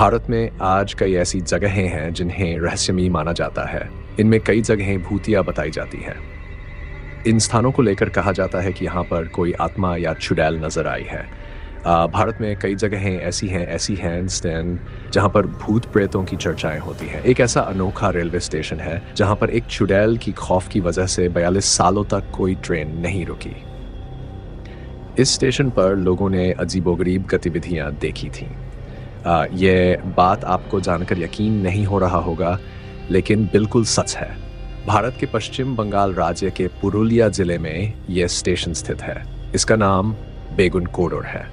भारत में आज कई ऐसी जगहें हैं जिन्हें रहस्यमयी माना जाता है। इनमें कई जगहें भूतिया बताई जाती हैं। इन स्थानों को लेकर कहा जाता है कि यहाँ पर कोई आत्मा या चुड़ैल नजर आई है। भारत में कई जगहें ऐसी हैं जहाँ पर भूत प्रेतों की चर्चाएं होती हैं। एक ऐसा अनोखा रेलवे स्टेशन है जहाँ पर एक चुड़ैल की खौफ की वजह से 42 सालों तक कोई ट्रेन नहीं रुकी। इस स्टेशन पर लोगों ने अजीबोगरीब गतिविधियां देखी थीं। ये बात आपको जानकर यकीन नहीं हो रहा होगा, लेकिन बिल्कुल सच है। भारत के पश्चिम बंगाल राज्य के पुरुलिया जिले में यह स्टेशन स्थित है। इसका नाम बेगुन कोडोर है।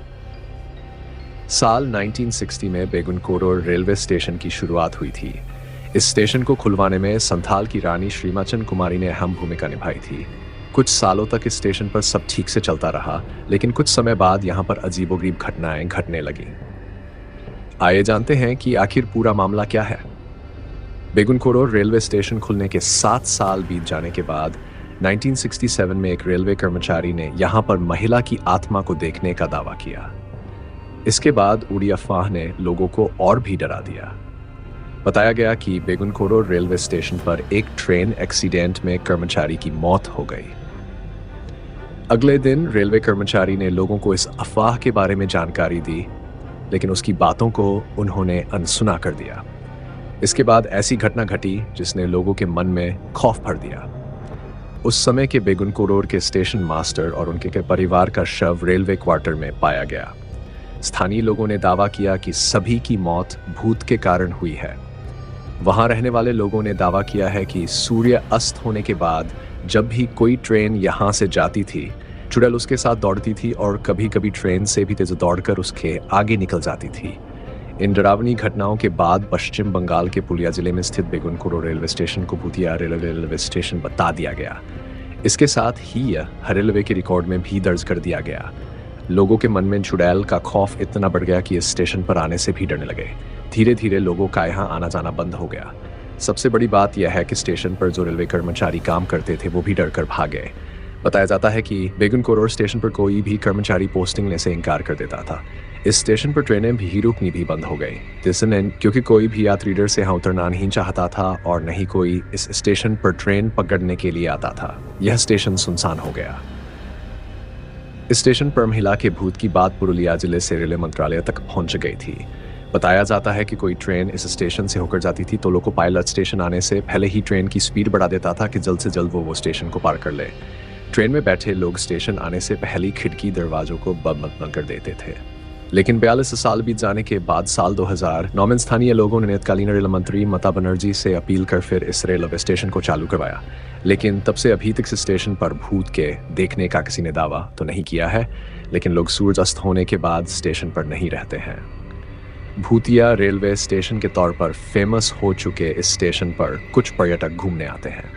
साल 1960 में बेगुन कोडोर रेलवे स्टेशन की शुरुआत हुई थी। इस स्टेशन को खुलवाने में संथाल की रानी श्रीमाचन कुमारी ने अहम भूमिका निभाई थी। कुछ सालों तक इस स्टेशन पर सब ठीक से चलता रहा, लेकिन कुछ समय बाद यहाँ पर अजीबोगरीब घटनाएं घटने लगीं। आइए जानते हैं कि आखिर पूरा मामला क्या है। बेगुन कोडोर रेलवे स्टेशन खुलने के 7 साल बीत जाने के बाद 1967 में एक रेलवे कर्मचारी ने यहाँ पर महिला की आत्मा को देखने का दावा किया। इसके बाद उड़ी अफवाह ने लोगों को और भी डरा दिया। बताया गया कि बेगुन कोडोर रेलवे स्टेशन पर एक ट्रेन एक्सीडेंट में कर्मचारी की मौत हो गई। अगले दिन रेलवे कर्मचारी ने लोगों को इस अफवाह के बारे में जानकारी दी, लेकिन उसकी बातों को उन्होंने अनसुना कर दिया। इसके बाद ऐसी घटना घटी जिसने लोगों के मन में खौफ भर दिया। उस समय के बेगुन कोडोर के स्टेशन मास्टर और उनके परिवार का शव रेलवे क्वार्टर में पाया गया। स्थानीय लोगों ने दावा किया कि सभी की मौत भूत के कारण हुई है। वहां रहने वाले लोगों ने दावा किया है कि सूर्य अस्त होने के बाद जब भी कोई ट्रेन यहां से जाती थी, चुड़ैल उसके साथ दौड़ती थी और कभी कभी ट्रेन से भी तेज दौड़कर उसके आगे निकल जाती थी। इन डरावनी घटनाओं के बाद पश्चिम बंगाल के पुलिया जिले में स्थित बेगुन कोडोर रेलवे स्टेशन को भूतिया रेलवे स्टेशन बता दिया गया। इसके साथ ही यह रेलवे के रिकॉर्ड में भी दर्ज कर दिया गया। लोगों के मन में चुड़ैल का खौफ इतना बढ़ गया कि इस स्टेशन पर आने से भी डरने लगे। धीरे धीरे लोगों का यहाँ आना जाना बंद हो गया। सबसे बड़ी बात यह है कि स्टेशन पर जो रेलवे कर्मचारी काम करते थे वो भी डरकर भाग गए। बताया जाता है कि बेगुन कोडोर स्टेशन पर कोई भी कर्मचारी पोस्टिंग लेने से इनकार कर देता था। इस स्टेशन पर ट्रेनें भी रुकनी भी बंद हो गई, क्योंकि कोई भी यात्री इधर से यहाँ उतरना नहीं चाहता था और नहीं कोई इस स्टेशन पर ट्रेन पकड़ने के लिए आता था। यह स्टेशन सुनसान हो गया। इस स्टेशन पर महिला के भूत की बात पुरुलिया जिले से रेलवे मंत्रालय तक पहुंच गई थी। बताया जाता है कि कोई ट्रेन इस स्टेशन से होकर जाती थी तो लोको पायलट स्टेशन आने से पहले ही ट्रेन की स्पीड बढ़ा देता था कि जल्द से जल्द वो स्टेशन को पार कर ले। ट्रेन में बैठे लोग स्टेशन आने से पहले खिड़की दरवाजों को बंद कर देते थे। लेकिन 42 साल बीत जाने के बाद साल 2009 में स्थानीय लोगों ने तत्कालीन रेल मंत्री ममता बनर्जी से अपील कर फिर इस रेलवे स्टेशन को चालू करवाया। लेकिन तब से अभी तक इस स्टेशन पर भूत के देखने का किसी ने दावा तो नहीं किया है, लेकिन लोग सूरज अस्त होने के बाद स्टेशन पर नहीं रहते हैं। भूतिया रेलवे स्टेशन के तौर पर फेमस हो चुके इस स्टेशन पर कुछ पर्यटक घूमने आते हैं।